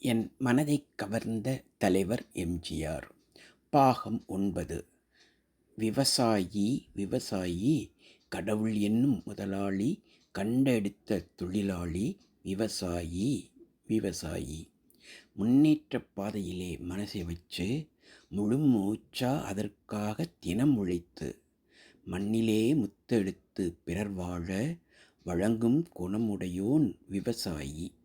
என் மனதைக் கவர்ந்த தலைவர் எம்ஜிஆர். பாகம் 9. விவசாயி விவசாயி கடவுள் என்னும் முதலாளி கண்டெடுத்த தொழிலாளி விவசாயி விவசாயி. முன்னேற்றப் பாதையிலே மனசை வச்சு முழு மூச்சா அதற்காக தினம் உழைத்து மண்ணிலே முத்தெடுத்து பிறர் வாழ வழங்கும் குணமுடையோன் விவசாயி.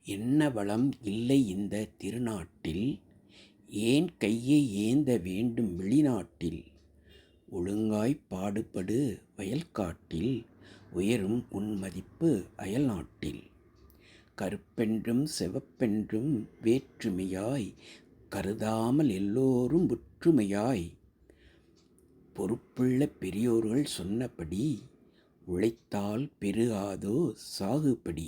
என்ன வளம் இல்லை இந்த திருநாட்டில், ஏன் கையை ஏந்த வேண்டும் வெளிநாட்டில்? ஒழுங்காய்ப் பாடுபடு வயல்காட்டில், உயரும் உன் மதிப்பு அயல்நாட்டில். கருப்பென்றும் சிவப்பென்றும் வேற்றுமையாய் கருதாமல் எல்லோரும் ஒற்றுமையாய், பொறுப்புள்ள பெரியோர்கள் சொன்னபடி உழைத்தால் பெருகாதோ சாகுபடி.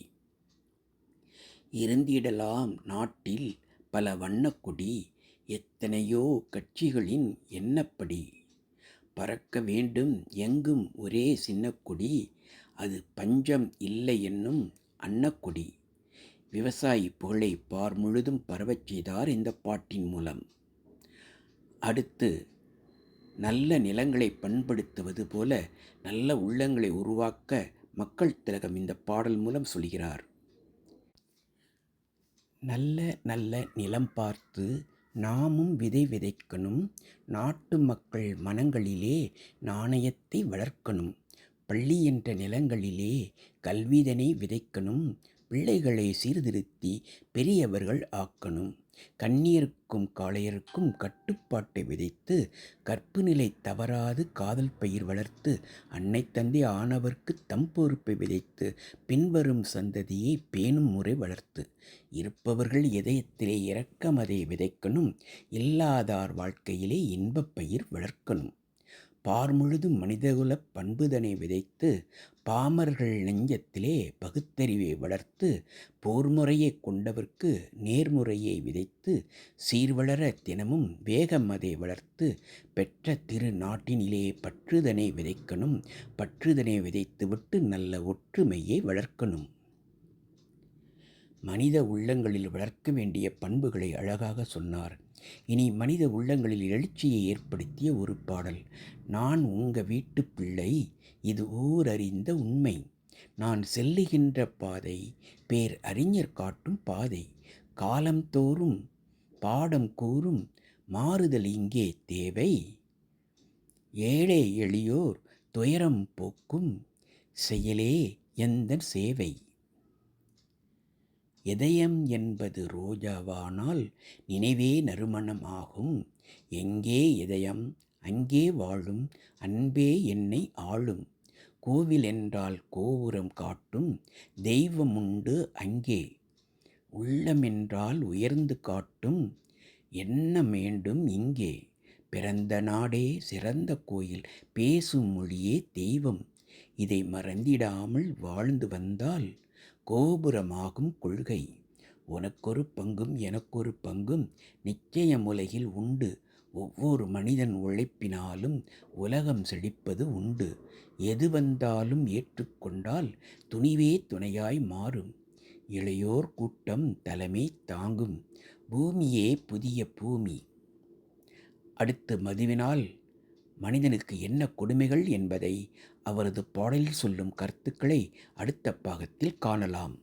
இருந்திடலாம் நாட்டில் பல வண்ணக்கொடி, எத்தனையோ கட்சிகளின் எண்ணப்படி. பறக்க வேண்டும் எங்கும் ஒரே சின்னக்கொடி, அது பஞ்சம் இல்லை என்னும் அன்னக்கொடி. விவசாயி புகழை பார் முழுதும் பரவச் செய்தார் இந்த பாட்டின் மூலம். அடுத்து, நல்ல நிலங்களை பண்படுத்துவது போல நல்ல உள்ளங்களை உருவாக்க மக்கள் திலகம் இந்த பாடல் மூலம் சொல்கிறார். நல்ல நல்ல நிலம் பார்த்து நாமும் விதை விதைக்கணும். நாட்டு மக்கள் மனங்களிலே நாணயத்தை வளர்க்கணும். பள்ளி என்ற நிலங்களிலே கல்விதனை விதைக்கணும். பிள்ளைகளை சீர்திருத்தி பெரியவர்கள் ஆக்கணும். கண்ணியருக்கும் காளையருக்கும் கட்டுப்பாட்டை விதைத்து கற்பு நிலை தவறாது காதல் பயிர் வளர்த்து அன்னை தந்தை ஆனவர்க்கு தம் பொறுப்பை விதைத்து பின்வரும் சந்ததியை பேணும் முறை வளர்த்து இருப்பவர்கள் இதயத்திலே இரக்கமதை விதைக்கணும். இல்லாதார் வாழ்க்கையிலே இன்பப் பயிர் வளர்க்கணும். பார் முழுதும் மனிதகுலப் பண்புதனை விதைத்து பாமர்கள் நெஞ்சத்திலே பகுத்தறிவை வளர்த்து போர்முறையை கொண்டவர்க்கு நேர்முறையை விதைத்து சீர்வளர தினமும் வேகம் அதை வளர்த்து பெற்ற திரு நாட்டினிலே பற்றுதனை விதைக்கணும். பற்றுதனை விதைத்துவிட்டு நல்ல ஒற்றுமையை வளர்க்கணும். மனித உள்ளங்களில் வளர்க்க வேண்டிய பண்புகளை அழகாக சொன்னார். இனி மனித உள்ளங்களில் எழுச்சியை ஏற்படுத்திய ஒரு பாடல். நான் உங்க வீட்டு பிள்ளை, இது ஊரறிந்த உண்மை. நான் செல்லுகின்ற பாதை பேர் அறிஞர் காட்டும் பாதை. காலந்தோறும் பாடம் கூறும் மாறுதல் இங்கே தேவை. ஏழை எளியோர் துயரம் போக்கும் செயலே எந்தன் சேவை. இதயம் என்பது ரோஜாவானால் நினைவே நறுமணம் ஆகும். எங்கே இதயம் அங்கே வாழும் அன்பே என்னை ஆளும். கோவில் என்றால் கோபுரம் காட்டும் தெய்வம் உண்டு அங்கே. உள்ளம் என்றால் உயர்ந்து காட்டும் எண்ணம் வேண்டும் இங்கே. பிறந்த நாடே சிறந்த கோயில், பேசும் மொழியே தெய்வம். இதை மறந்திடாமல் வாழ்ந்து வந்தால் கோபுரமாகும் கொள்கை. உனக்கொரு பங்கும் எனக்கொரு பங்கும் நிச்சயம் உலகில் உண்டு. ஒவ்வொரு மனிதன் உழைப்பினாலும் உலகம் செழிப்பது உண்டு. எது வந்தாலும் ஏற்றுக்கொண்டால் துணிவே துணையாய் மாறும். இளையோர் கூட்டம் தலைமை தாங்கும் பூமியே புதிய பூமி. அடுத்து மதுவினால் மனிதனுக்கு என்ன கொடுமைகள் என்பதை அவரது பாடலில் சொல்லும் கருத்துக்களை அடுத்த பாகத்தில் காணலாம்.